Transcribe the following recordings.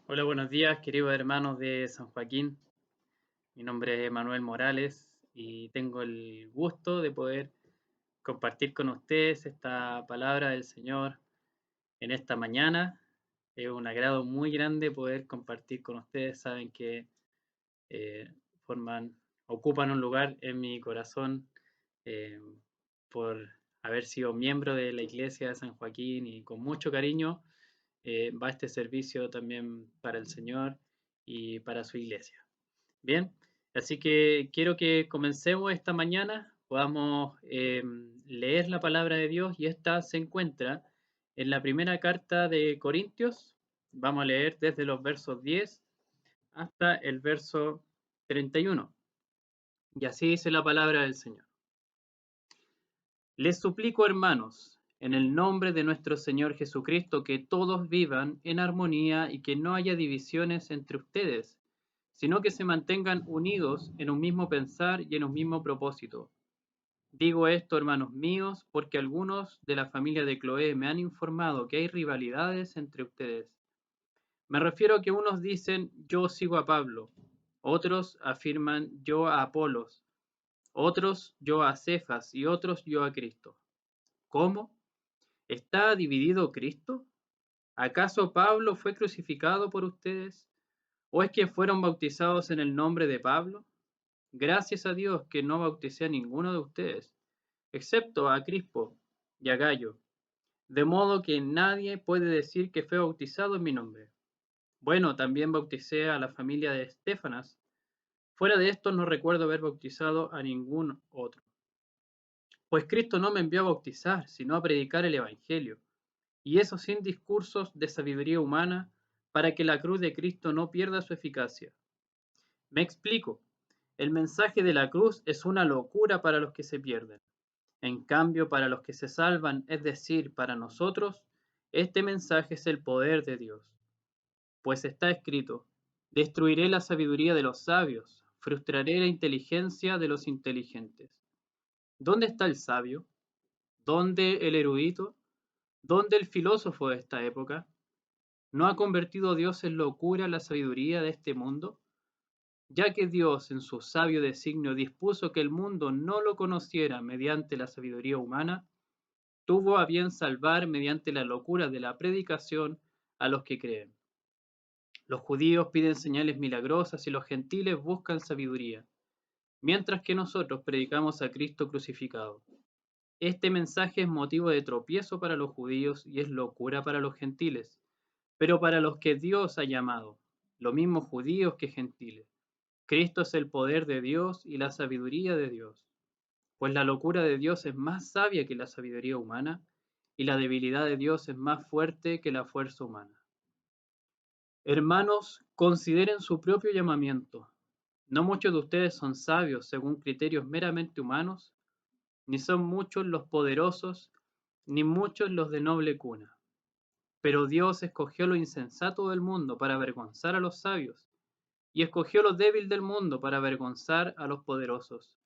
Hola, buenos días, queridos hermanos de San Joaquín. Mi nombre es Manuel Morales y tengo el gusto de poder compartir con ustedes esta palabra del Señor en esta mañana. Es un agrado muy grande poder compartir con ustedes. Saben que eh, ocupan un lugar en mi corazón eh, por haber sido miembro de la iglesia de San Joaquín y con mucho cariño va este servicio también para el Señor y para su iglesia. Bien, así que quiero que comencemos esta mañana, podamos leer la palabra de Dios y esta se encuentra en la primera carta de Corintios. Vamos a leer desde los versos 10 hasta el verso 31. Y así dice la palabra del Señor. Les suplico, hermanos, en el nombre de nuestro Señor Jesucristo, que todos vivan en armonía y que no haya divisiones entre ustedes, sino que se mantengan unidos en un mismo pensar y en un mismo propósito. Digo esto, hermanos míos, porque algunos de la familia de Cloé me han informado que hay rivalidades entre ustedes. Me refiero a que unos dicen yo sigo a Pablo, otros afirman yo a Apolos, otros yo a Cefas y otros yo a Cristo. ¿Cómo? ¿Está dividido Cristo? ¿Acaso Pablo fue crucificado por ustedes? ¿O es que fueron bautizados en el nombre de Pablo? Gracias a Dios que no bauticé a ninguno de ustedes, excepto a Crispo y a Gallo, de modo que nadie puede decir que fue bautizado en mi nombre. Bueno, también bauticé a la familia de Estefanas. Fuera de esto no recuerdo haber bautizado a ningún otro. Pues Cristo no me envió a bautizar, sino a predicar el Evangelio, y eso sin discursos de sabiduría humana, para que la cruz de Cristo no pierda su eficacia. Me explico. El mensaje de la cruz es una locura para los que se pierden. En cambio, para los que se salvan, es decir, para nosotros, este mensaje es el poder de Dios. Pues está escrito, destruiré la sabiduría de los sabios, frustraré la inteligencia de los inteligentes. ¿Dónde está el sabio? ¿Dónde el erudito? ¿Dónde el filósofo de esta época? ¿No ha convertido Dios en locura la sabiduría de este mundo? Ya que Dios en su sabio designio dispuso que el mundo no lo conociera mediante la sabiduría humana, tuvo a bien salvar mediante la locura de la predicación a los que creen. Los judíos piden señales milagrosas y los gentiles buscan sabiduría, mientras que nosotros predicamos a Cristo crucificado. Este mensaje es motivo de tropiezo para los judíos y es locura para los gentiles, pero para los que Dios ha llamado, lo mismo judíos que gentiles, Cristo es el poder de Dios y la sabiduría de Dios, pues la locura de Dios es más sabia que la sabiduría humana y la debilidad de Dios es más fuerte que la fuerza humana. Hermanos, consideren su propio llamamiento. No muchos de ustedes son sabios según criterios meramente humanos, ni son muchos los poderosos, ni muchos los de noble cuna. Pero Dios escogió lo insensato del mundo para avergonzar a los sabios, y escogió lo débil del mundo para avergonzar a los poderosos.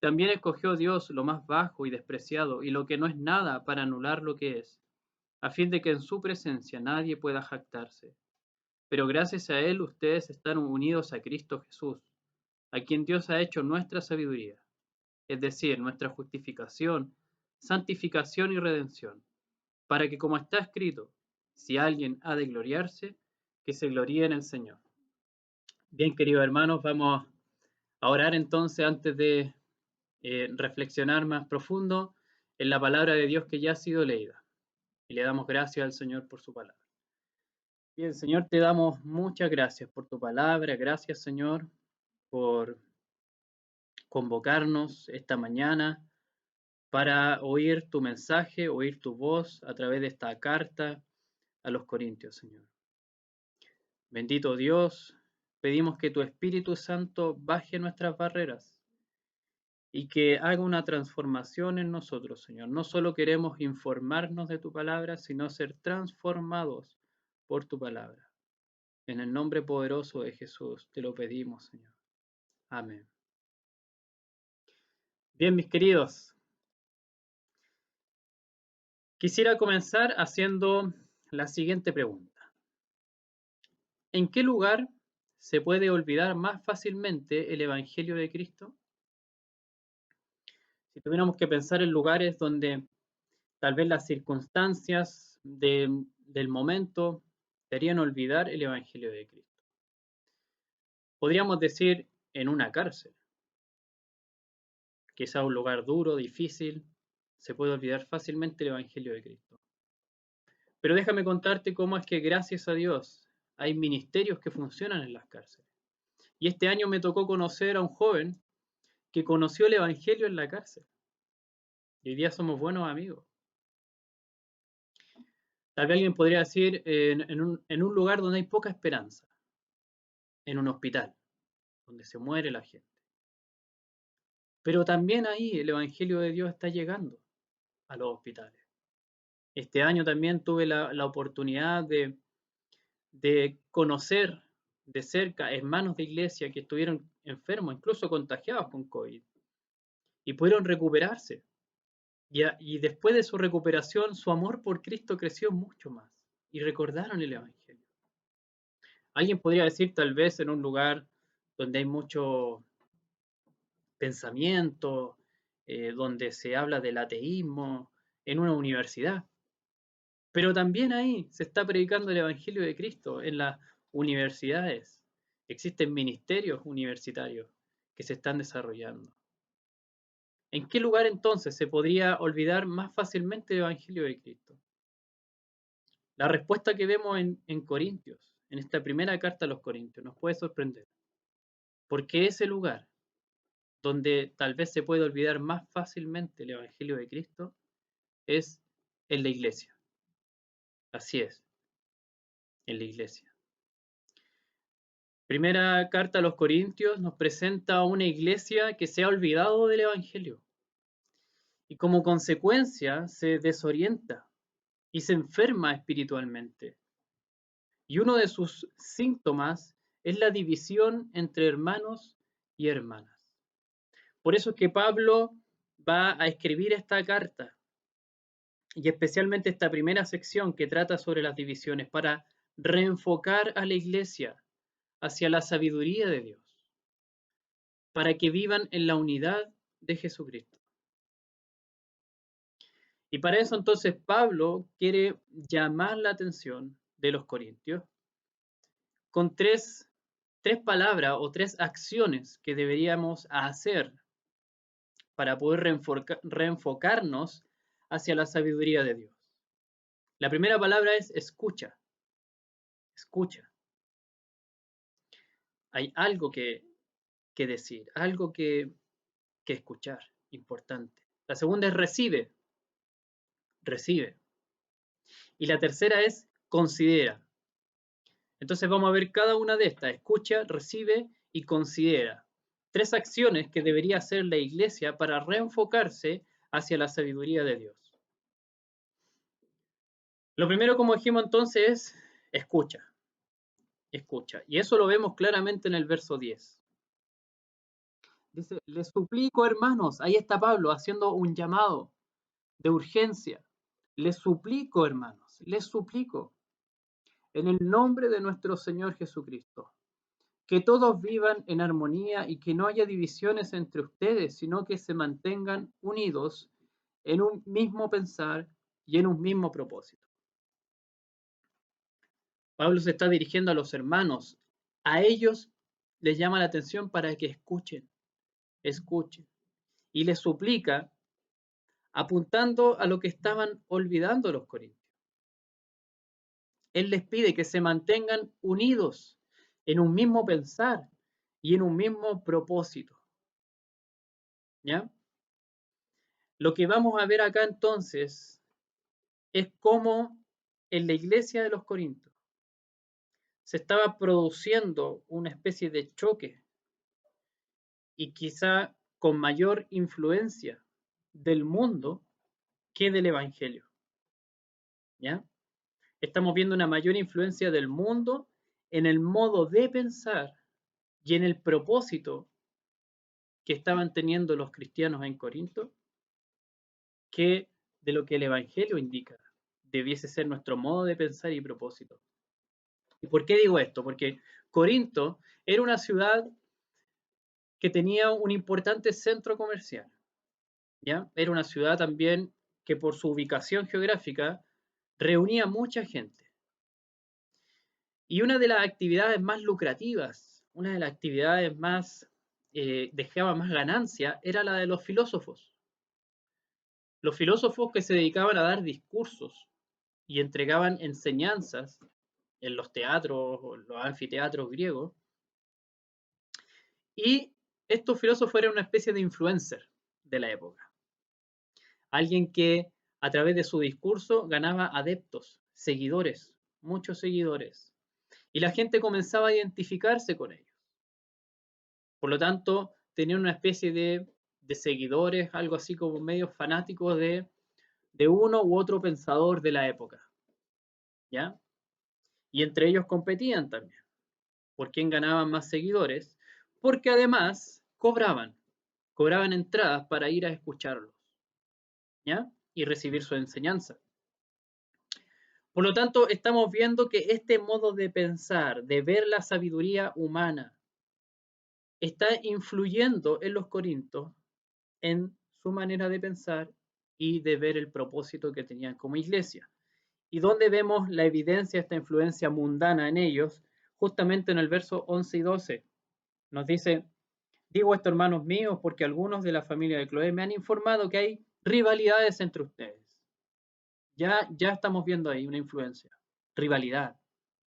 También escogió Dios lo más bajo y despreciado, y lo que no es nada para anular lo que es, a fin de que en su presencia nadie pueda jactarse. Pero gracias a Él ustedes están unidos a Cristo Jesús, a quien Dios ha hecho nuestra sabiduría, es decir, nuestra justificación, santificación y redención, para que como está escrito, si alguien ha de gloriarse, que se gloríe en el Señor. Bien, queridos hermanos, vamos a orar entonces antes de reflexionar más profundo en la palabra de Dios que ya ha sido leída. Y le damos gracias al Señor por su palabra. Bien, Señor, te damos muchas gracias por tu palabra. Gracias, Señor, por convocarnos esta mañana para oír tu mensaje, oír tu voz a través de esta carta a los Corintios, Señor. Bendito Dios, pedimos que tu Espíritu Santo baje nuestras barreras y que haga una transformación en nosotros, Señor. No solo queremos informarnos de tu palabra, sino ser transformados por tu palabra. En el nombre poderoso de Jesús te lo pedimos, Señor. Amén. Bien, mis queridos, quisiera comenzar haciendo la siguiente pregunta. ¿En qué lugar se puede olvidar más fácilmente el Evangelio de Cristo? Si tuviéramos que pensar en lugares donde tal vez las circunstancias del momento te harían olvidar el Evangelio de Cristo. Podríamos decir en una cárcel, quizá un lugar duro, difícil, se puede olvidar fácilmente el Evangelio de Cristo. Pero déjame contarte cómo es que gracias a Dios hay ministerios que funcionan en las cárceles. Y este año me tocó conocer a un joven que conoció el Evangelio en la cárcel. Y hoy día somos buenos amigos. Tal vez alguien podría decir en un lugar donde hay poca esperanza, en un hospital, donde se muere la gente. Pero también ahí el Evangelio de Dios está llegando a los hospitales. Este año también tuve la oportunidad de conocer de cerca hermanos de iglesia que estuvieron enfermos, incluso contagiados con COVID, y pudieron recuperarse. Y después de su recuperación, su amor por Cristo creció mucho más y recordaron el Evangelio. Alguien podría decir tal vez en un lugar donde hay mucho pensamiento, donde se habla del ateísmo, en una universidad. Pero también ahí se está predicando el Evangelio de Cristo en las universidades. Existen ministerios universitarios que se están desarrollando. ¿En qué lugar entonces se podría olvidar más fácilmente el Evangelio de Cristo? La respuesta que vemos en Corintios, en esta primera carta a los Corintios, nos puede sorprender. Porque ese lugar donde tal vez se puede olvidar más fácilmente el Evangelio de Cristo es en la iglesia. Así es, en la iglesia. Primera carta a los Corintios nos presenta a una iglesia que se ha olvidado del Evangelio y como consecuencia se desorienta y se enferma espiritualmente. Y uno de sus síntomas es la división entre hermanos y hermanas. Por eso es que Pablo va a escribir esta carta y especialmente esta primera sección que trata sobre las divisiones para reenfocar a la iglesia hacia la sabiduría de Dios, para que vivan en la unidad de Jesucristo. Y para eso entonces Pablo quiere llamar la atención de los corintios con tres palabras o tres acciones que deberíamos hacer para poder reenfocarnos hacia la sabiduría de Dios. La primera palabra es escucha. Escucha. Hay algo que decir, algo que escuchar, importante. La segunda es recibe. Recibe. Y la tercera es considera. Entonces vamos a ver cada una de estas. Escucha, recibe y considera. Tres acciones que debería hacer la iglesia para reenfocarse hacia la sabiduría de Dios. Lo primero, como dijimos entonces, es escucha. Escucha. Y eso lo vemos claramente en el verso 10. Dice, les suplico, hermanos, ahí está Pablo haciendo un llamado de urgencia. Les suplico, hermanos, les suplico, en el nombre de nuestro Señor Jesucristo, que todos vivan en armonía y que no haya divisiones entre ustedes, sino que se mantengan unidos en un mismo pensar y en un mismo propósito. Pablo se está dirigiendo a los hermanos. A ellos les llama la atención para que escuchen, escuchen. Y les suplica apuntando a lo que estaban olvidando los corintios. Él les pide que se mantengan unidos en un mismo pensar y en un mismo propósito. ¿Ya? Lo que vamos a ver acá entonces es cómo en la iglesia de los Corintios se estaba produciendo una especie de choque y quizá con mayor influencia del mundo que del Evangelio. ¿Ya? Estamos viendo una mayor influencia del mundo en el modo de pensar y en el propósito que estaban teniendo los cristianos en Corinto que de lo que el Evangelio indica debiese ser nuestro modo de pensar y propósito. ¿Y por qué digo esto? Porque Corinto era una ciudad que tenía un importante centro comercial, ¿ya? Era una ciudad también que por su ubicación geográfica reunía mucha gente. Y una de las actividades más lucrativas, una de las actividades más dejaba más ganancia, era la de los filósofos. Los filósofos que se dedicaban a dar discursos y entregaban enseñanzas en los teatros o los anfiteatros griegos. Y estos filósofos eran una especie de influencer de la época. Alguien que a través de su discurso ganaba adeptos, seguidores, muchos seguidores. Y la gente comenzaba a identificarse con ellos. Por lo tanto, tenían una especie de seguidores, algo así como medios fanáticos de uno u otro pensador de la época. ¿Ya? Y entre ellos competían también por quién ganaban más seguidores, porque además cobraban entradas para ir a escucharlos, ¿ya? Y recibir su enseñanza. Por lo tanto, estamos viendo que este modo de pensar, de ver la sabiduría humana, está influyendo en los corintios en su manera de pensar y de ver el propósito que tenían como iglesia. ¿Y dónde vemos la evidencia de esta influencia mundana en ellos? Justamente en el verso 11 y 12. Nos dice, digo esto, hermanos míos, porque algunos de la familia de Cloé me han informado que hay rivalidades entre ustedes. Ya estamos viendo ahí una influencia. Rivalidad,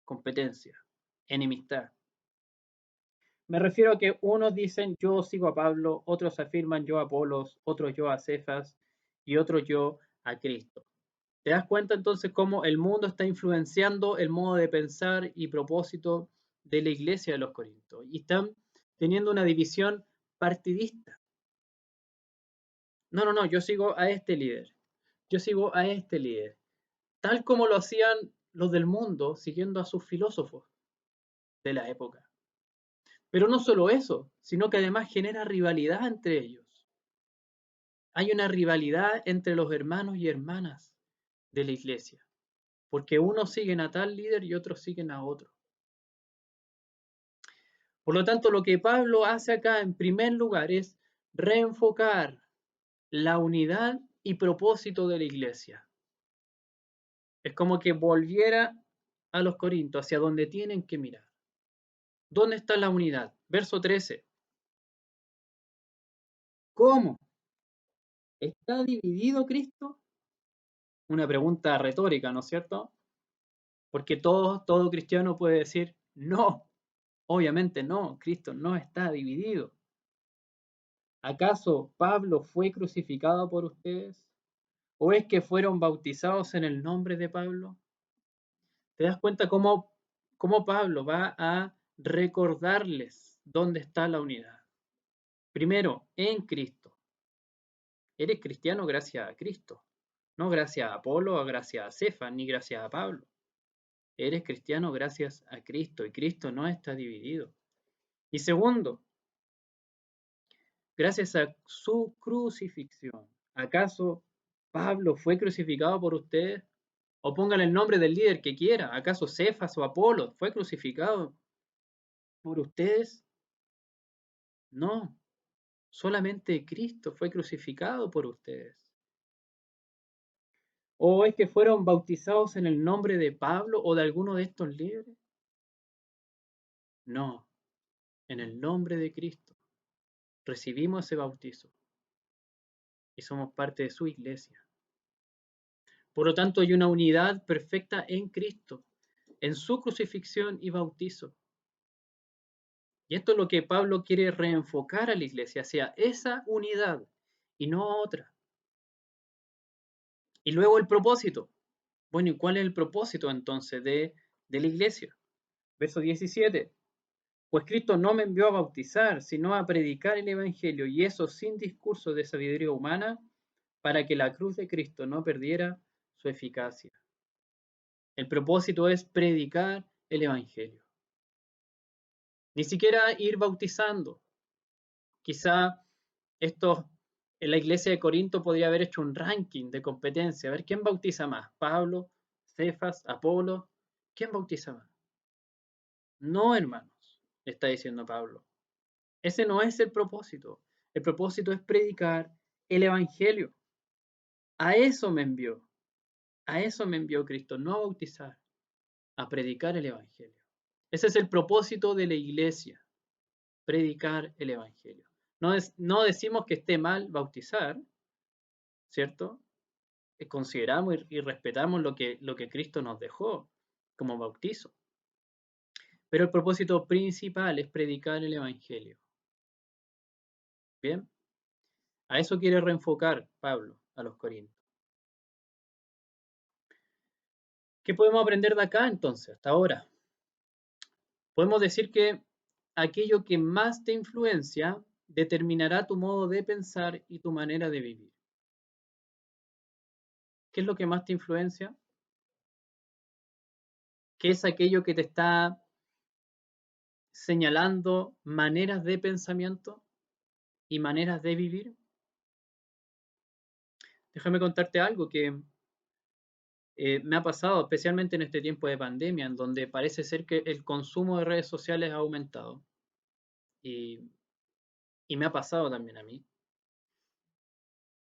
competencia, enemistad. Me refiero a que unos dicen yo sigo a Pablo, otros afirman yo a Apolos, otros yo a Cefas y otros yo a Cristo. ¿Te das cuenta entonces cómo el mundo está influenciando el modo de pensar y propósito de la iglesia de los Corintios? Y están teniendo una división partidista. No, yo sigo a este líder, yo sigo a este líder, tal como lo hacían los del mundo siguiendo a sus filósofos de la época. Pero no solo eso, sino que además genera rivalidad entre ellos. Hay una rivalidad entre los hermanos y hermanas de la iglesia, porque unos siguen a tal líder y otros siguen a otro. Por lo tanto, lo que Pablo hace acá en primer lugar es reenfocar la unidad y propósito de la iglesia. Es como que volviera a los Corintios, hacia donde tienen que mirar. ¿Dónde está la unidad? Verso 13. ¿Cómo? ¿Está dividido Cristo? Una pregunta retórica, ¿no es cierto? Porque todo cristiano puede decir, no, obviamente no, Cristo no está dividido. ¿Acaso Pablo fue crucificado por ustedes? ¿O es que fueron bautizados en el nombre de Pablo? ¿Te das cuenta cómo Pablo va a recordarles dónde está la unidad? Primero, en Cristo. Eres cristiano gracias a Cristo, no gracias a Apolo, o gracias a Cefas, ni gracias a Pablo. Eres cristiano gracias a Cristo y Cristo no está dividido. Y segundo, gracias a su crucifixión. ¿Acaso Pablo fue crucificado por ustedes? O pongan el nombre del líder que quiera. ¿Acaso Cefas o Apolo fue crucificado por ustedes? No, solamente Cristo fue crucificado por ustedes. ¿O es que fueron bautizados en el nombre de Pablo o de alguno de estos líderes? No, en el nombre de Cristo recibimos ese bautizo y somos parte de su iglesia. Por lo tanto, hay una unidad perfecta en Cristo, en su crucifixión y bautizo. Y esto es lo que Pablo quiere reenfocar a la iglesia, hacia esa unidad y no otra. Y luego el propósito. Bueno, ¿y cuál es el propósito entonces de la iglesia? Verso 17. Pues Cristo no me envió a bautizar, sino a predicar el Evangelio, y eso sin discurso de sabiduría humana, para que la cruz de Cristo no perdiera su eficacia. El propósito es predicar el Evangelio. Ni siquiera ir bautizando. Quizá en la iglesia de Corinto podría haber hecho un ranking de competencia, a ver quién bautiza más, Pablo, Cefas, Apolo, ¿quién bautiza más? No, hermanos, está diciendo Pablo. Ese no es el propósito. El propósito es predicar el Evangelio. A eso me envió. A eso me envió Cristo, no a bautizar, a predicar el Evangelio. Ese es el propósito de la iglesia, predicar el Evangelio. No decimos que esté mal bautizar, ¿cierto? Consideramos y respetamos lo que Cristo nos dejó como bautizo. Pero el propósito principal es predicar el Evangelio. ¿Bien? A eso quiere reenfocar Pablo a los Corintios. ¿Qué podemos aprender de acá entonces, hasta ahora? Podemos decir que aquello que más te influencia determinará tu modo de pensar y tu manera de vivir. ¿Qué es lo que más te influencia? ¿Qué es aquello que te está señalando maneras de pensamiento y maneras de vivir? Déjame contarte algo que me ha pasado, especialmente en este tiempo de pandemia, en donde parece ser que el consumo de redes sociales ha aumentado. Y, y me ha pasado también a mí.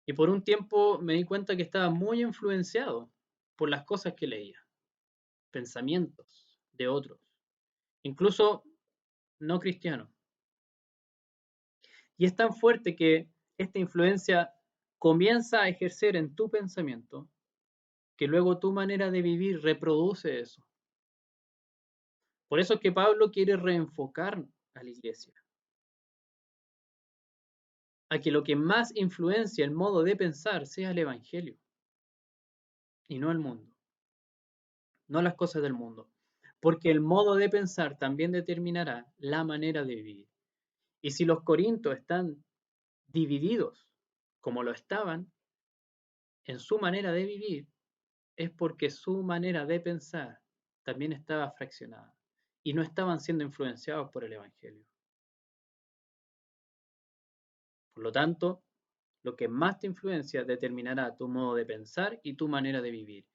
Y por un tiempo me di cuenta que estaba muy influenciado por las cosas que leía, pensamientos de otros, incluso no cristianos. Y es tan fuerte que esta influencia comienza a ejercer en tu pensamiento que luego tu manera de vivir reproduce eso. Por eso es que Pablo quiere reenfocar a la iglesia, a que lo que más influencia el modo de pensar sea el Evangelio y no el mundo, no las cosas del mundo. Porque el modo de pensar también determinará la manera de vivir. Y si los corintios están divididos, como lo estaban, en su manera de vivir, es porque su manera de pensar también estaba fraccionada y no estaban siendo influenciados por el Evangelio. Por lo tanto, lo que más te influencia determinará tu modo de pensar y tu manera de vivir.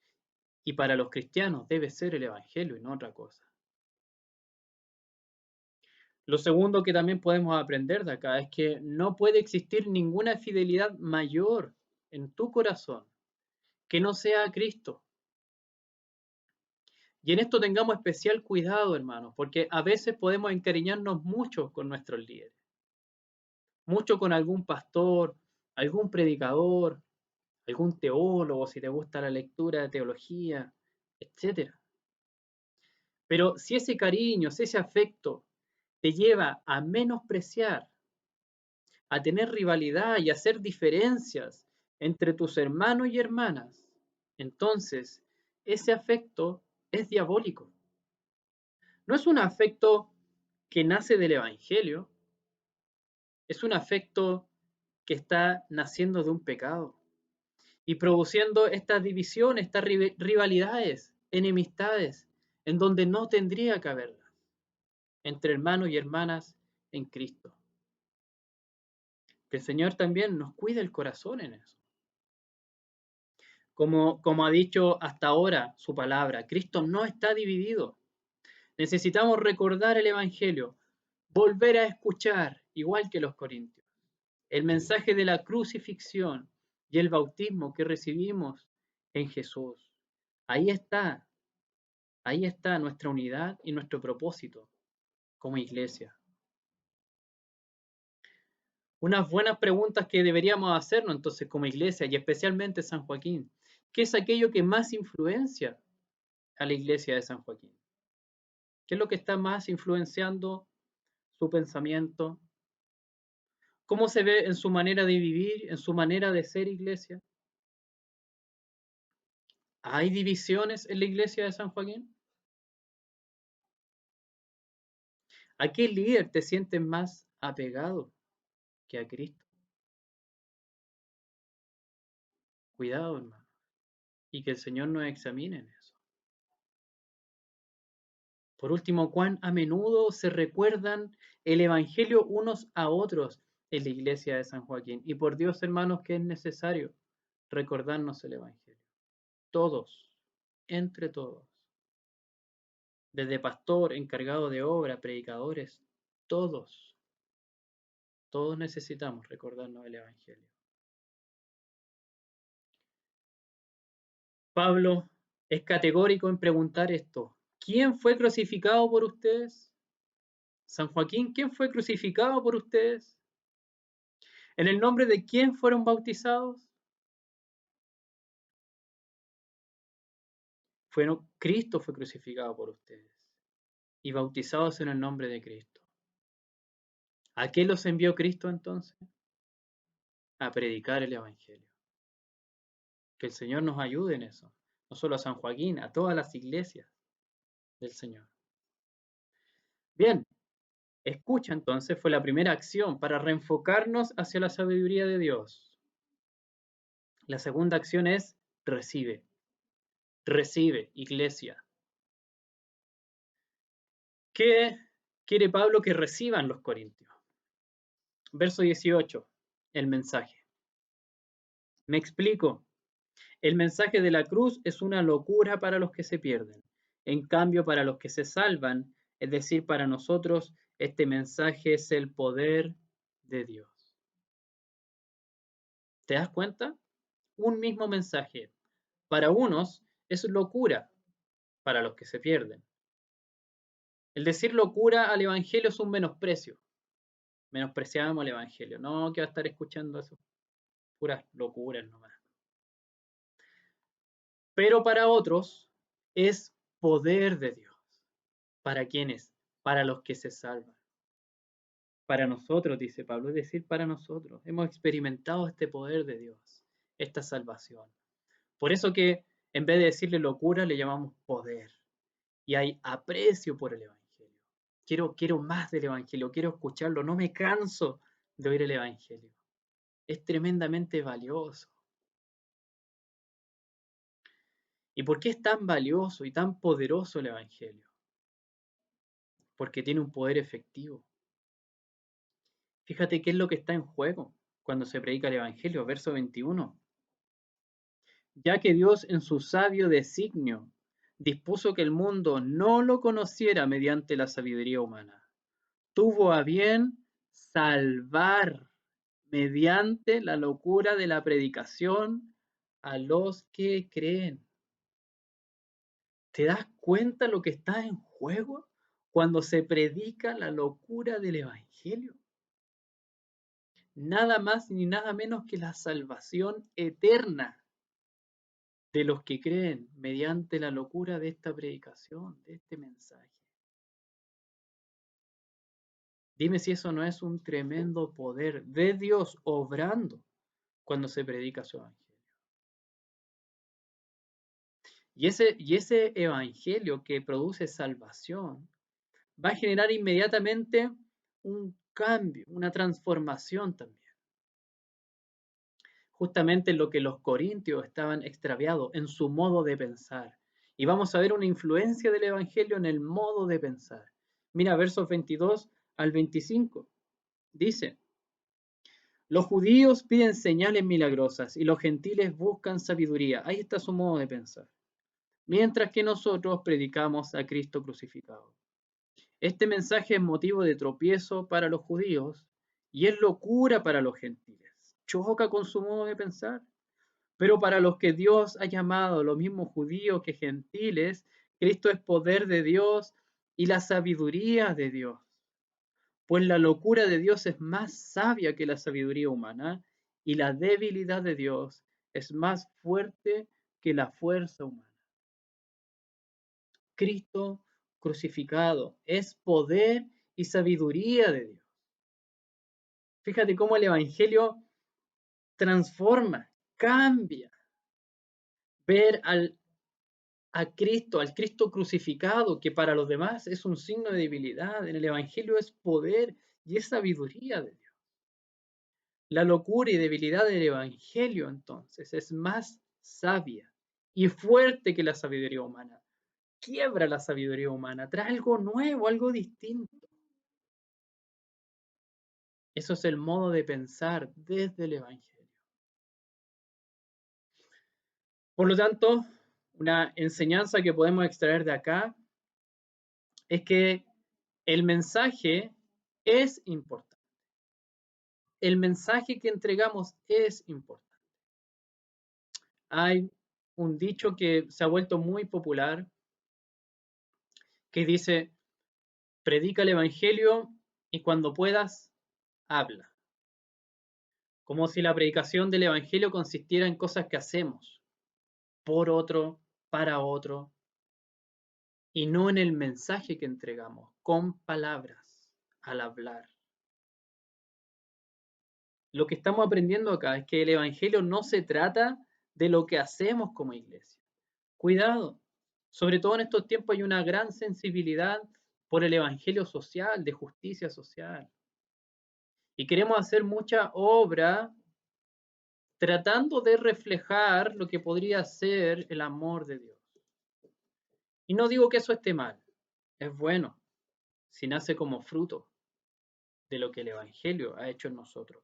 Y para los cristianos debe ser el Evangelio y no otra cosa. Lo segundo que también podemos aprender de acá es que no puede existir ninguna fidelidad mayor en tu corazón que no sea a Cristo. Y en esto tengamos especial cuidado, hermanos, porque a veces podemos encariñarnos mucho con nuestros líderes, mucho con algún pastor, algún predicador, algún teólogo, si te gusta la lectura de teología, etcétera. Pero si ese cariño, si ese afecto te lleva a menospreciar, a tener rivalidad y a hacer diferencias entre tus hermanos y hermanas, entonces ese afecto es diabólico. No es un afecto que nace del Evangelio, es un afecto que está naciendo de un pecado y produciendo estas divisiones, estas rivalidades, enemistades, en donde no tendría que haberlas, entre hermanos y hermanas en Cristo. Que el Señor también nos cuide el corazón en eso. Como ha dicho hasta ahora su palabra, Cristo no está dividido. Necesitamos recordar el Evangelio, volver a escuchar, igual que los corintios, el mensaje de la crucifixión y el bautismo que recibimos en Jesús. Ahí está nuestra unidad y nuestro propósito como iglesia. Unas buenas preguntas que deberíamos hacernos entonces como iglesia y especialmente San Joaquín. ¿Qué es aquello que más influencia a la iglesia de San Joaquín? ¿Qué es lo que está más influenciando su pensamiento? ¿Cómo se ve en su manera de vivir, en su manera de ser iglesia? ¿Hay divisiones en la iglesia de San Joaquín? ¿A qué líder te sientes más apegado que a Cristo? Cuidado, hermano. Y que el Señor nos examine en eso. Por último, cuán a menudo se recuerdan el Evangelio unos a otros en la iglesia de San Joaquín. Y por Dios, hermanos, que es necesario recordarnos el Evangelio. Todos, entre todos. desde pastor, encargado de obra, predicadores, todos necesitamos recordarnos el Evangelio. Pablo es categórico en preguntar esto. ¿Quién fue crucificado por ustedes? San Joaquín, ¿quién fue crucificado por ustedes? ¿En el nombre de quién fueron bautizados? Cristo fue crucificado por ustedes y bautizados en el nombre de Cristo. ¿A qué los envió Cristo entonces? A predicar el Evangelio. Que el Señor nos ayude en eso. No solo a San Joaquín, a todas las iglesias del Señor. Bien, escucha entonces fue la primera acción para reenfocarnos hacia la sabiduría de Dios. La segunda acción es recibe. Recibe, iglesia. ¿Qué quiere Pablo que reciban los corintios? Verso 18, el mensaje. Me explico. El mensaje de la cruz es una locura para los que se pierden. En cambio, para los que se salvan, es decir, para nosotros, este mensaje es el poder de Dios. ¿Te das cuenta? Un mismo mensaje. Para unos es locura, para los que se pierden. El decir locura al Evangelio es un menosprecio. Menospreciamos el Evangelio. No, que va a estar escuchando eso. Puras locuras nomás. Pero para otros es poder de Dios. ¿Para quiénes? Para los que se salvan. Para nosotros, dice Pablo, es decir, para nosotros. Hemos experimentado este poder de Dios, esta salvación. Por eso que en vez de decirle locura, le llamamos poder. Y hay aprecio por el Evangelio. Quiero más del Evangelio, quiero escucharlo, no me canso de oír el Evangelio. Es tremendamente valioso. ¿Y por qué es tan valioso y tan poderoso el Evangelio? Porque tiene un poder efectivo. Fíjate qué es lo que está en juego cuando se predica el Evangelio, verso 21. Ya que Dios en su sabio designio dispuso que el mundo no lo conociera mediante la sabiduría humana, tuvo a bien salvar mediante la locura de la predicación a los que creen. ¿Te das cuenta lo que está en juego cuando se predica la locura del Evangelio? Nada más ni nada menos que la salvación eterna de los que creen mediante la locura de esta predicación, de este mensaje. Dime si eso no es un tremendo poder de Dios obrando cuando se predica su evangelio. Y ese evangelio que produce salvación va a generar inmediatamente un cambio, una transformación también. Justamente en lo que los corintios estaban extraviados en su modo de pensar. Y vamos a ver una influencia del evangelio en el modo de pensar. Mira, versos 22 al 25. Dice, los judíos piden señales milagrosas y los gentiles buscan sabiduría. Ahí está su modo de pensar. Mientras que nosotros predicamos a Cristo crucificado. Este mensaje es motivo de tropiezo para los judíos y es locura para los gentiles. Choca con su modo de pensar. Pero para los que Dios ha llamado, lo mismo judíos que gentiles, Cristo es poder de Dios y la sabiduría de Dios. Pues la locura de Dios es más sabia que la sabiduría humana y la debilidad de Dios es más fuerte que la fuerza humana. Cristo crucificado es poder y sabiduría de Dios. Fíjate cómo el Evangelio transforma, cambia. Ver al Cristo crucificado, que para los demás es un signo de debilidad, en el Evangelio es poder y es sabiduría de Dios. La locura y debilidad del Evangelio, entonces, es más sabia y fuerte que la sabiduría humana. Quiebra la sabiduría humana, trae algo nuevo, algo distinto. Eso es el modo de pensar desde el Evangelio. Por lo tanto, una enseñanza que podemos extraer de acá es que el mensaje es importante. El mensaje que entregamos es importante. Hay un dicho que se ha vuelto muy popular que dice, predica el evangelio y cuando puedas, habla. Como si la predicación del evangelio consistiera en cosas que hacemos por otro, para otro, y no en el mensaje que entregamos con palabras al hablar. Lo que estamos aprendiendo acá es que el evangelio no se trata de lo que hacemos como iglesia. Cuidado, sobre todo en estos tiempos hay una gran sensibilidad por el evangelio social, de justicia social. Y queremos hacer mucha obra tratando de reflejar lo que podría ser el amor de Dios. Y no digo que eso esté mal, es bueno si nace como fruto de lo que el evangelio ha hecho en nosotros.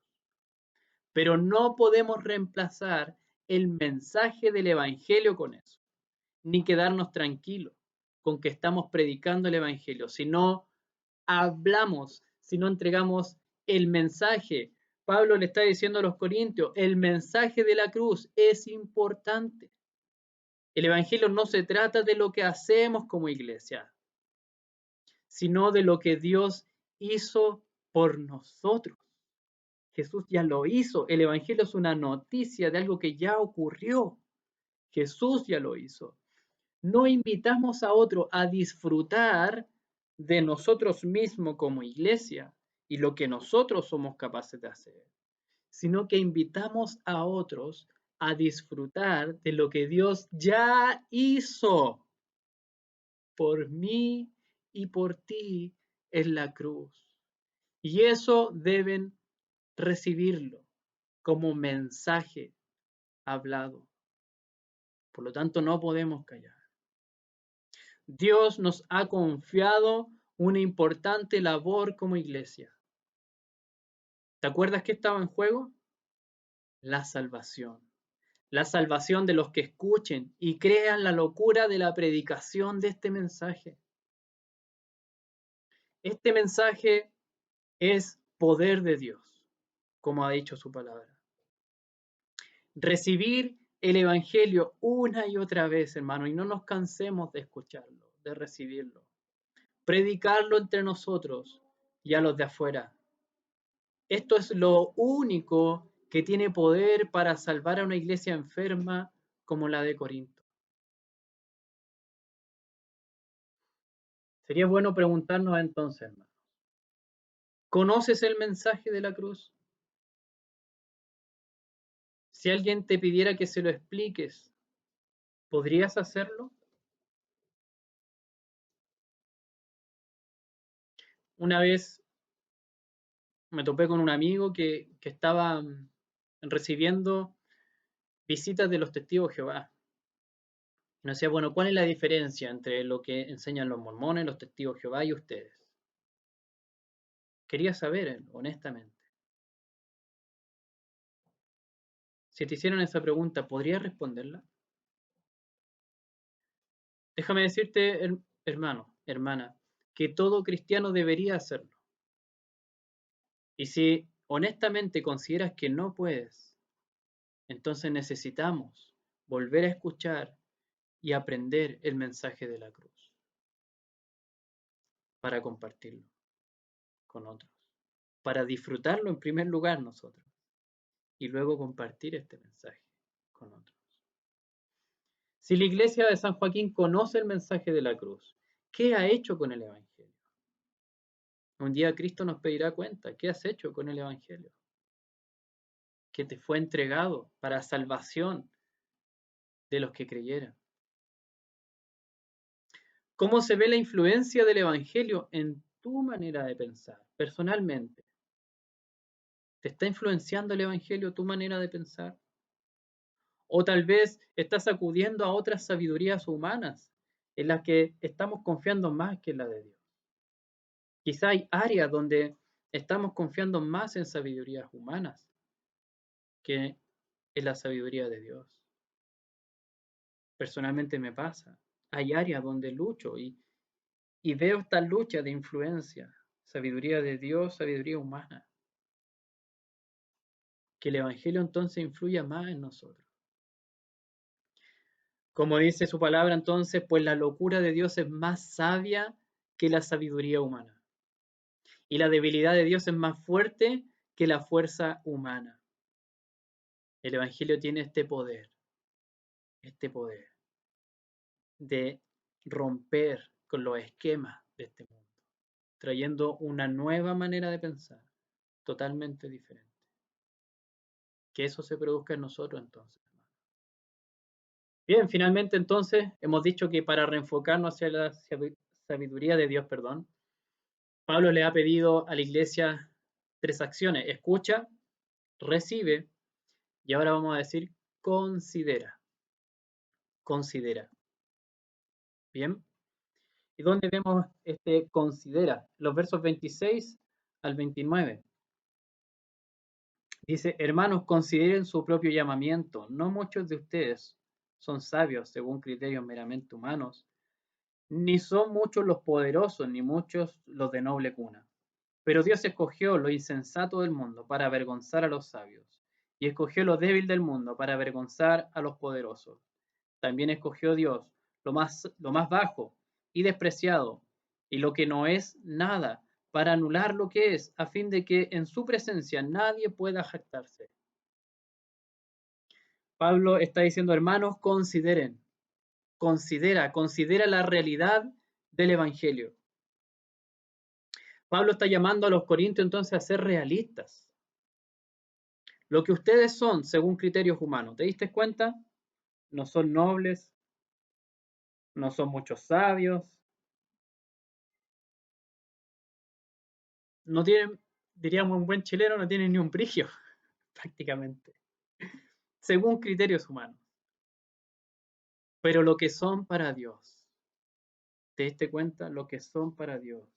Pero no podemos reemplazar el mensaje del evangelio con eso, ni quedarnos tranquilos con que estamos predicando el evangelio, si no hablamos, si no entregamos el mensaje. Pablo le está diciendo a los corintios, el mensaje de la cruz es importante. El evangelio no se trata de lo que hacemos como iglesia, sino de lo que Dios hizo por nosotros. Jesús ya lo hizo. El evangelio es una noticia de algo que ya ocurrió. Jesús ya lo hizo. No invitamos a otro a disfrutar de nosotros mismos como iglesia y lo que nosotros somos capaces de hacer, sino que invitamos a otros a disfrutar de lo que Dios ya hizo por mí y por ti en la cruz. Y eso deben recibirlo como mensaje hablado. Por lo tanto, no podemos callar. Dios nos ha confiado una importante labor como iglesia. ¿Te acuerdas qué estaba en juego? La salvación. La salvación de los que escuchen y crean la locura de la predicación de este mensaje. Este mensaje es poder de Dios, como ha dicho su palabra. Recibir el Evangelio una y otra vez, hermano, y no nos cansemos de escucharlo, de recibirlo. Predicarlo entre nosotros y a los de afuera. Esto es lo único que tiene poder para salvar a una iglesia enferma como la de Corinto. Sería bueno preguntarnos entonces, hermano, ¿conoces el mensaje de la cruz? Si alguien te pidiera que se lo expliques, ¿podrías hacerlo? Una vez me topé con un amigo que estaba recibiendo visitas de los testigos de Jehová. Y nos decía, bueno, ¿cuál es la diferencia entre lo que enseñan los mormones, los testigos de Jehová y ustedes? Quería saber, honestamente. Si te hicieran esa pregunta, ¿podrías responderla? Déjame decirte, hermano, hermana, que todo cristiano debería hacerlo. Y si honestamente consideras que no puedes, entonces necesitamos volver a escuchar y aprender el mensaje de la cruz para compartirlo con otros, para disfrutarlo en primer lugar nosotros y luego compartir este mensaje con otros. Si la iglesia de San Joaquín conoce el mensaje de la cruz, ¿qué ha hecho con el Evangelio? Un día Cristo nos pedirá cuenta, ¿qué has hecho con el Evangelio? Que te fue entregado para salvación de los que creyeran. ¿Cómo se ve la influencia del Evangelio en tu manera de pensar, personalmente? ¿Te está influenciando el Evangelio tu manera de pensar? O tal vez estás acudiendo a otras sabidurías humanas en las que estamos confiando más que en la de Dios. Quizá hay áreas donde estamos confiando más en sabidurías humanas que en la sabiduría de Dios. Personalmente me pasa. Hay áreas donde lucho y Y veo esta lucha de influencia, sabiduría de Dios, sabiduría humana. Que el Evangelio entonces influya más en nosotros. Como dice su palabra entonces, pues la locura de Dios es más sabia que la sabiduría humana. Y la debilidad de Dios es más fuerte que la fuerza humana. El Evangelio tiene este poder de romper con los esquemas de este mundo, trayendo una nueva manera de pensar, totalmente diferente. Que eso se produzca en nosotros entonces. Bien, finalmente entonces hemos dicho que para reenfocarnos hacia la sabiduría de Dios, Pablo le ha pedido a la iglesia tres acciones: escucha, recibe y ahora vamos a decir considera. Considera. Bien. ¿Y dónde vemos este considera? Los versos 26 al 29. Dice, hermanos, consideren su propio llamamiento. No muchos de ustedes son sabios según criterios meramente humanos, ni son muchos los poderosos, ni muchos los de noble cuna. Pero Dios escogió lo insensato del mundo para avergonzar a los sabios, y escogió lo débil del mundo para avergonzar a los poderosos. También escogió Dios lo más bajo y despreciado, y lo que no es nada, para anular lo que es, a fin de que en su presencia nadie pueda jactarse. Pablo está diciendo, hermanos, considera la realidad del Evangelio. Pablo está llamando a los corintios entonces a ser realistas. Lo que ustedes son según criterios humanos, ¿te diste cuenta? No son nobles, no son muchos sabios, no tienen, diríamos un buen chileno, no tienen ni un brigio, prácticamente, según criterios humanos. Pero lo que son para Dios, ¿te diste cuenta? Lo que son para Dios.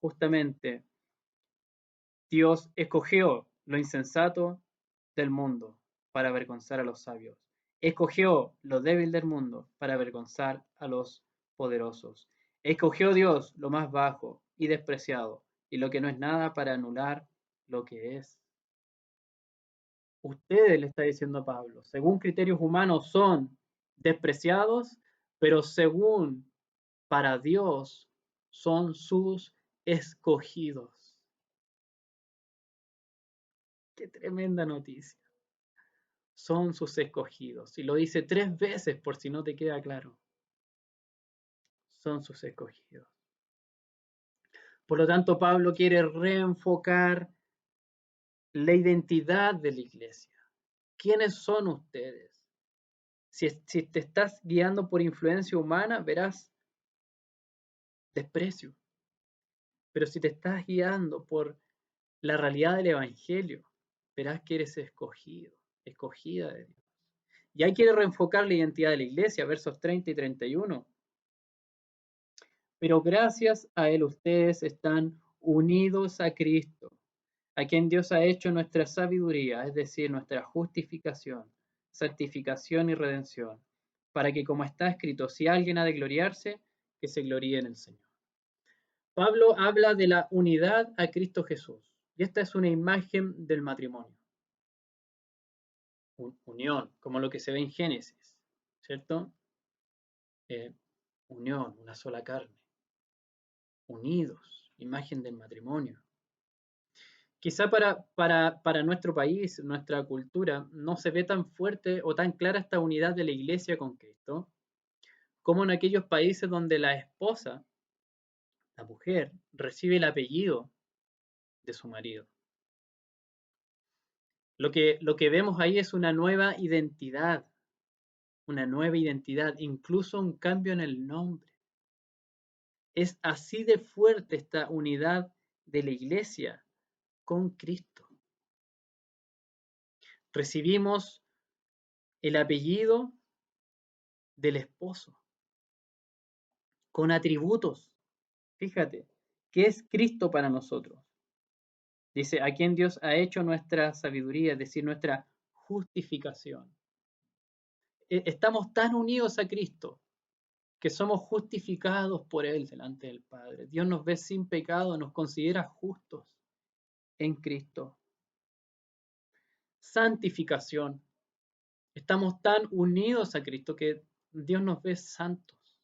Justamente, Dios escogió lo insensato del mundo para avergonzar a los sabios. Escogió lo débil del mundo para avergonzar a los poderosos. Escogió Dios lo más bajo y despreciado y lo que no es nada para anular lo que es. Ustedes, le está diciendo a Pablo, según criterios humanos son despreciados, pero según para Dios son sus escogidos. Qué tremenda noticia. Son sus escogidos. Y lo dice 3 veces por si no te queda claro. Son sus escogidos. Por lo tanto, Pablo quiere reenfocar la identidad de la iglesia. ¿Quiénes son ustedes? Si te estás guiando por influencia humana, verás desprecio. Pero si te estás guiando por la realidad del Evangelio, verás que eres escogido, escogida de Dios. Y ahí quiere reenfocar la identidad de la iglesia, versos 30 y 31. Pero gracias a Él ustedes están unidos a Cristo, a quien Dios ha hecho nuestra sabiduría, es decir, nuestra justificación, santificación y redención, para que, como está escrito, si alguien ha de gloriarse, que se gloríe en el Señor. Pablo habla de la unidad a Cristo Jesús, y esta es una imagen del matrimonio. Unión, como lo que se ve en Génesis, ¿cierto? Unión, una sola carne. Unidos, imagen del matrimonio. Quizá para nuestro país, nuestra cultura, no se ve tan fuerte o tan clara esta unidad de la iglesia con Cristo, como en aquellos países donde la esposa, la mujer, recibe el apellido de su marido. Lo que vemos ahí es una nueva identidad, incluso un cambio en el nombre. Es así de fuerte esta unidad de la iglesia con Cristo. Recibimos el apellido del esposo, con atributos. Fíjate, ¿qué es Cristo para nosotros? Dice, a quien Dios ha hecho nuestra sabiduría, es decir, nuestra justificación. Estamos tan unidos a Cristo que somos justificados por Él delante del Padre. Dios nos ve sin pecado, nos considera justos en Cristo. Santificación. Estamos tan unidos a Cristo que Dios nos ve santos,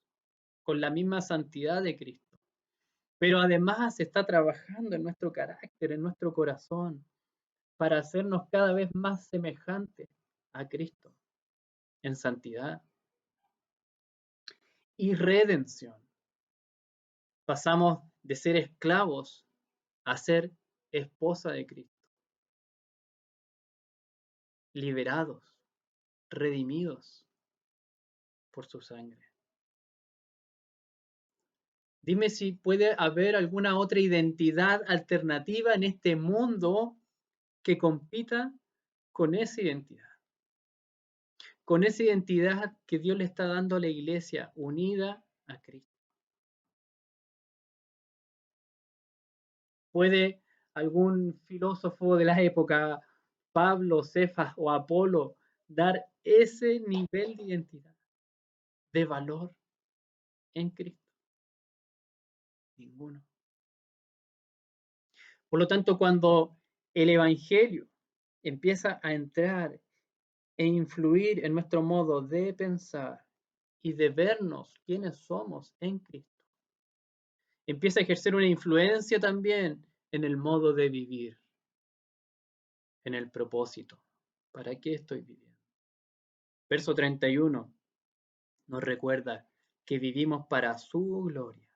con la misma santidad de Cristo. Pero además está trabajando en nuestro carácter, en nuestro corazón, para hacernos cada vez más semejantes a Cristo en santidad. Y redención. Pasamos de ser esclavos a ser esposa de Cristo. Liberados, redimidos por su sangre. Dime si puede haber alguna otra identidad alternativa en este mundo que compita con esa identidad. Con esa identidad que Dios le está dando a la iglesia unida a Cristo. ¿Puede algún filósofo de la época, Pablo, Cefas o Apolo, dar ese nivel de identidad, de valor en Cristo? Ninguno. Por lo tanto, cuando el Evangelio empieza a entrar e influir en nuestro modo de pensar y de vernos quiénes somos en Cristo, empieza a ejercer una influencia también en el modo de vivir, en el propósito. ¿Para qué estoy viviendo? Verso 31 nos recuerda que vivimos para su gloria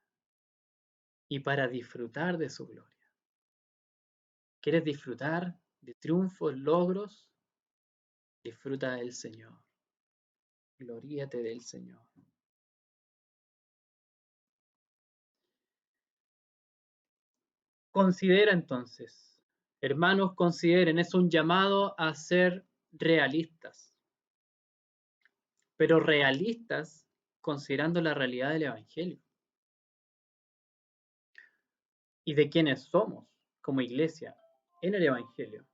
y para disfrutar de su gloria. ¿Quieres disfrutar de triunfos, logros? Disfruta del Señor. Gloríate del Señor. Considera entonces, hermanos, consideren, es un llamado a ser realistas, pero realistas considerando la realidad del Evangelio y de quiénes somos como iglesia en el Evangelio.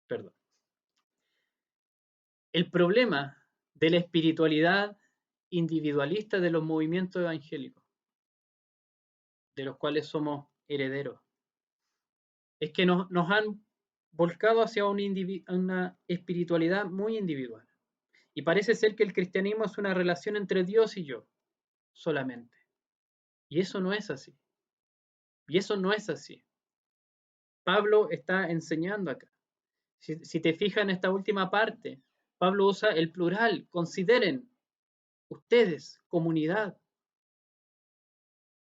Perdón. El problema de la espiritualidad individualista de los movimientos evangélicos, de los cuales somos herederos, es que nos han volcado hacia una espiritualidad muy individual. Y parece ser que el cristianismo es una relación entre Dios y yo, solamente. Y eso no es así. Y eso no es así. Pablo está enseñando acá. Si te fijas en esta última parte, Pablo usa el plural. Consideren ustedes, comunidad.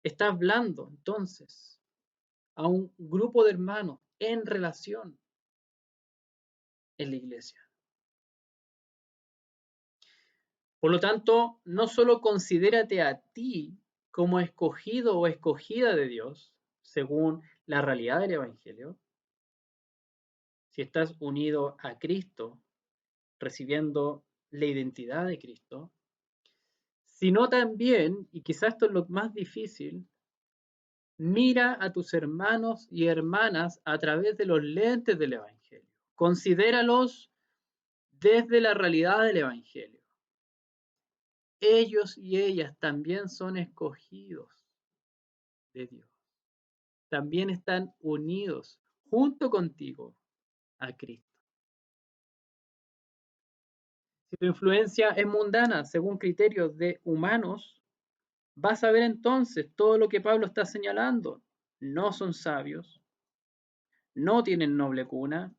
Está hablando entonces a un grupo de hermanos en relación en la iglesia. Por lo tanto, no solo considérate a ti como escogido o escogida de Dios, según la realidad del Evangelio, si estás unido a Cristo, recibiendo la identidad de Cristo, sino también, y quizás esto es lo más difícil, mira a tus hermanos y hermanas a través de los lentes del Evangelio. Considéralos desde la realidad del Evangelio. Ellos y ellas también son escogidos de Dios. También están unidos junto contigo a Cristo. Si tu influencia es mundana, según criterios de humanos, vas a ver entonces todo lo que Pablo está señalando. No son sabios, no tienen noble cuna,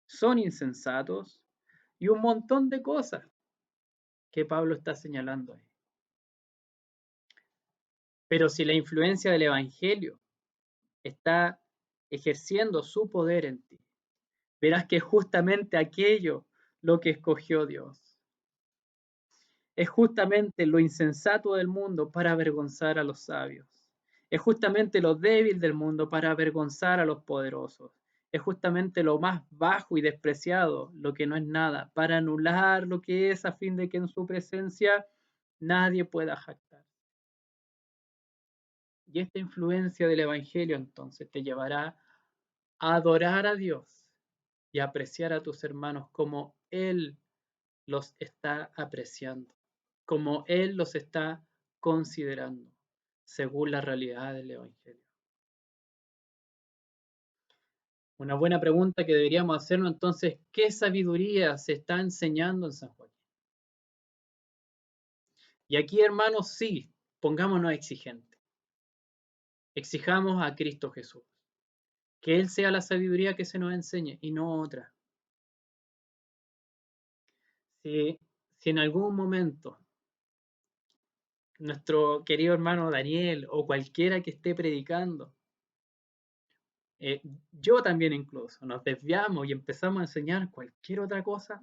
son insensatos y un montón de cosas que Pablo está señalando ahí. Pero si la influencia del Evangelio está ejerciendo su poder en ti, verás que es justamente aquello lo que escogió Dios. Es justamente lo insensato del mundo para avergonzar a los sabios. Es justamente lo débil del mundo para avergonzar a los poderosos. Es justamente lo más bajo y despreciado, lo que no es nada, para anular lo que es a fin de que en su presencia nadie pueda jactar. Y esta influencia del Evangelio entonces te llevará a adorar a Dios y a apreciar a tus hermanos como Él los está apreciando como Él los está considerando, según la realidad del Evangelio. Una buena pregunta que deberíamos hacernos entonces, ¿qué sabiduría se está enseñando en San Joaquín? Y aquí, hermanos, sí, pongámonos exigentes. Exijamos a Cristo Jesús, que Él sea la sabiduría que se nos enseñe y no otra. Si en algún momento nuestro querido hermano Daniel o cualquiera que esté predicando, yo también incluso, nos desviamos y empezamos a enseñar cualquier otra cosa,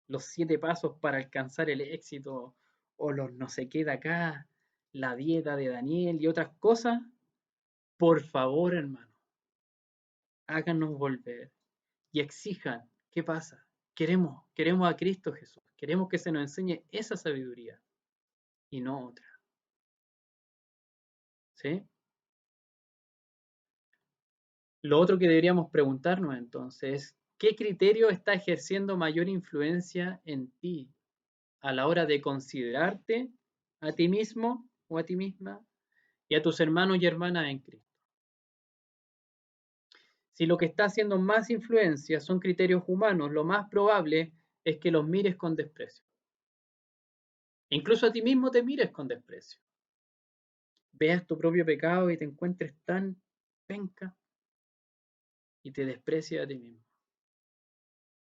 los 7 pasos para alcanzar el éxito o los no sé qué de acá, la dieta de Daniel y otras cosas, por favor, hermano, háganos volver y exijan, ¿qué pasa? Queremos a Cristo Jesús, queremos que se nos enseñe esa sabiduría y no otra. ¿Sí? Lo otro que deberíamos preguntarnos entonces es, ¿qué criterio está ejerciendo mayor influencia en ti a la hora de considerarte a ti mismo o a ti misma y a tus hermanos y hermanas en Cristo? Si lo que está haciendo más influencia son criterios humanos, lo más probable es que los mires con desprecio. Incluso a ti mismo te mires con desprecio. Veas tu propio pecado y te encuentres tan penca y te desprecies a ti mismo.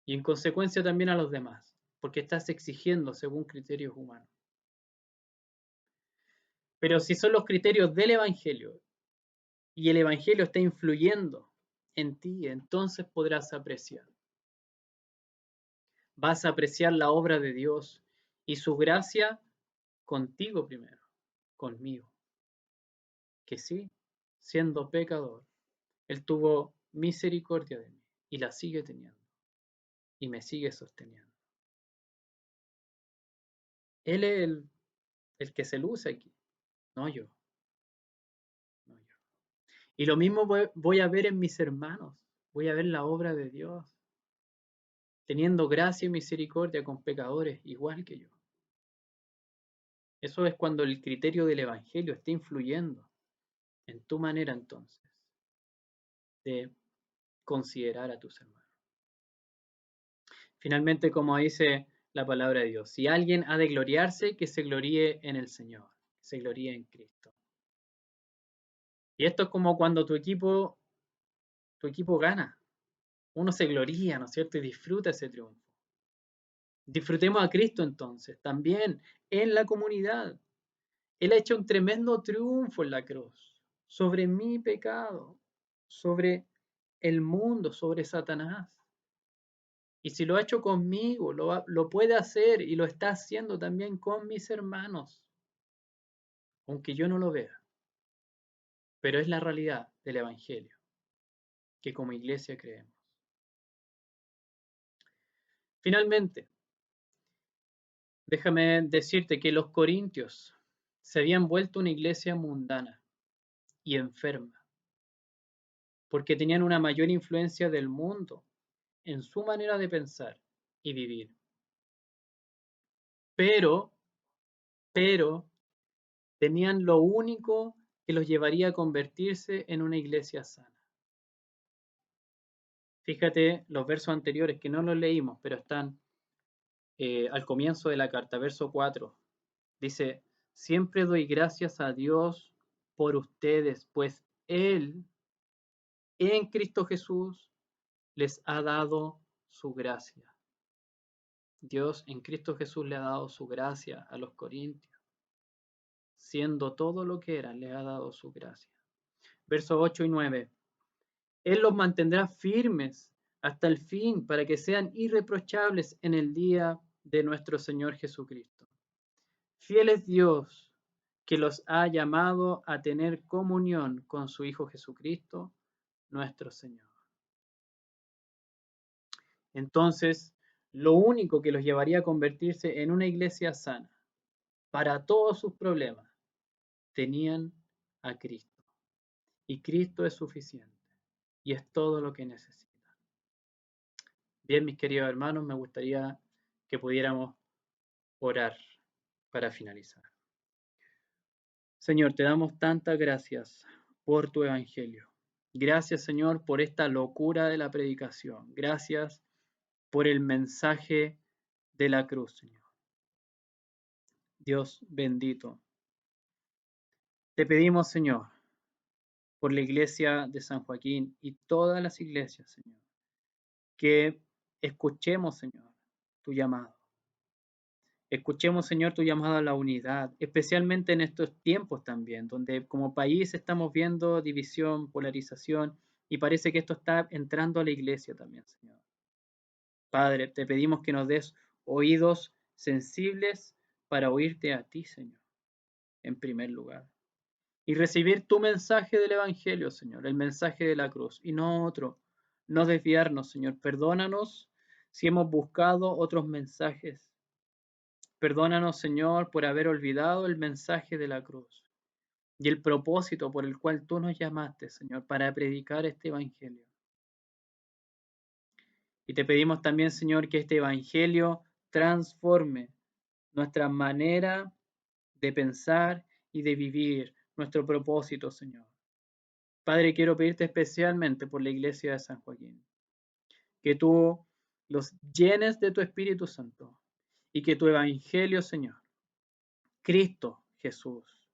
Y en consecuencia también a los demás, porque estás exigiendo según criterios humanos. Pero si son los criterios del Evangelio y el Evangelio está influyendo en ti, entonces podrás apreciar. Vas a apreciar la obra de Dios y su gracia contigo primero, conmigo. Que sí, siendo pecador, Él tuvo misericordia de mí y la sigue teniendo y me sigue sosteniendo. Él es el que se luce aquí, no yo, no yo. Y lo mismo voy a ver en mis hermanos, voy a ver la obra de Dios, teniendo gracia y misericordia con pecadores igual que yo. Eso es cuando el criterio del Evangelio está influyendo en tu manera entonces de considerar a tus hermanos. Finalmente, como dice la palabra de Dios, si alguien ha de gloriarse, que se gloríe en el Señor, que se gloríe en Cristo. Y esto es como cuando tu equipo gana. Uno se gloría, ¿no es cierto? Y disfruta ese triunfo. Disfrutemos a Cristo entonces, también en la comunidad. Él ha hecho un tremendo triunfo en la cruz, sobre mi pecado, sobre el mundo, sobre Satanás. Y si lo ha hecho conmigo, lo puede hacer y lo está haciendo también con mis hermanos, aunque yo no lo vea. Pero es la realidad del Evangelio, que como iglesia creemos. Finalmente, déjame decirte que los corintios se habían vuelto una iglesia mundana y enferma, porque tenían una mayor influencia del mundo en su manera de pensar y vivir. Pero, pero, tenían lo único que los llevaría a convertirse en una iglesia sana. Fíjate los versos anteriores que no los leímos, pero están al comienzo de la carta, verso 4. Dice, siempre doy gracias a Dios por ustedes, pues Él en Cristo Jesús les ha dado su gracia. Dios en Cristo Jesús le ha dado su gracia a los corintios. Siendo todo lo que eran, les ha dado su gracia. Versos 8 y 9. Él los mantendrá firmes hasta el fin para que sean irreprochables en el día de nuestro Señor Jesucristo. Fiel es Dios que los ha llamado a tener comunión con su Hijo Jesucristo, nuestro Señor. Entonces, lo único que los llevaría a convertirse en una iglesia sana para todos sus problemas, tenían a Cristo. Y Cristo es suficiente y es todo lo que necesitan. Bien, mis queridos hermanos, me gustaría que pudiéramos orar para finalizar. Señor, te damos tantas gracias por tu evangelio. Gracias, Señor, por esta locura de la predicación. Gracias por el mensaje de la cruz, Señor. Dios bendito. Te pedimos, Señor, por la iglesia de San Joaquín y todas las iglesias, Señor, que escuchemos, Señor, tu llamado. Escuchemos, Señor, tu llamado a la unidad, especialmente en estos tiempos también, donde como país estamos viendo división, polarización, y parece que esto está entrando a la iglesia también, Señor. Padre, te pedimos que nos des oídos sensibles para oírte a ti, Señor, en primer lugar. Y recibir tu mensaje del Evangelio, Señor, el mensaje de la cruz, y no otro. No desviarnos, Señor. Perdónanos si hemos buscado otros mensajes. Perdónanos, Señor, por haber olvidado el mensaje de la cruz y el propósito por el cual tú nos llamaste, Señor, para predicar este Evangelio. Y te pedimos también, Señor, que este Evangelio transforme nuestra manera de pensar y de vivir, nuestro propósito, Señor. Padre, quiero pedirte especialmente por la iglesia de San Joaquín, que tú los llenes de tu Espíritu Santo y que tu Evangelio, Señor, Cristo Jesús,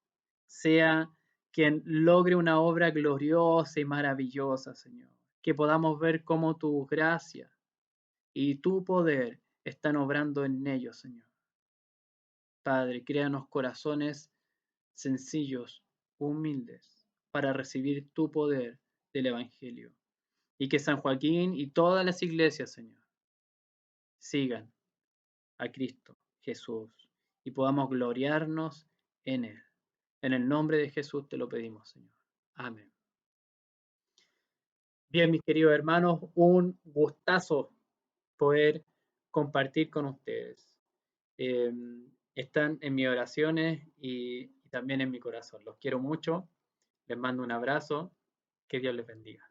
sea quien logre una obra gloriosa y maravillosa, Señor. Que podamos ver cómo tu gracia y tu poder están obrando en ellos, Señor. Padre, créanos corazones sencillos, humildes, para recibir tu poder del Evangelio. Y que San Joaquín y todas las iglesias, Señor, sigan a Cristo Jesús y podamos gloriarnos en Él. En el nombre de Jesús te lo pedimos, Señor. Amén. Bien, mis queridos hermanos, un gustazo poder compartir con ustedes. Eh, Están en mis oraciones y también en mi corazón. Los quiero mucho. Les mando un abrazo. Que Dios les bendiga.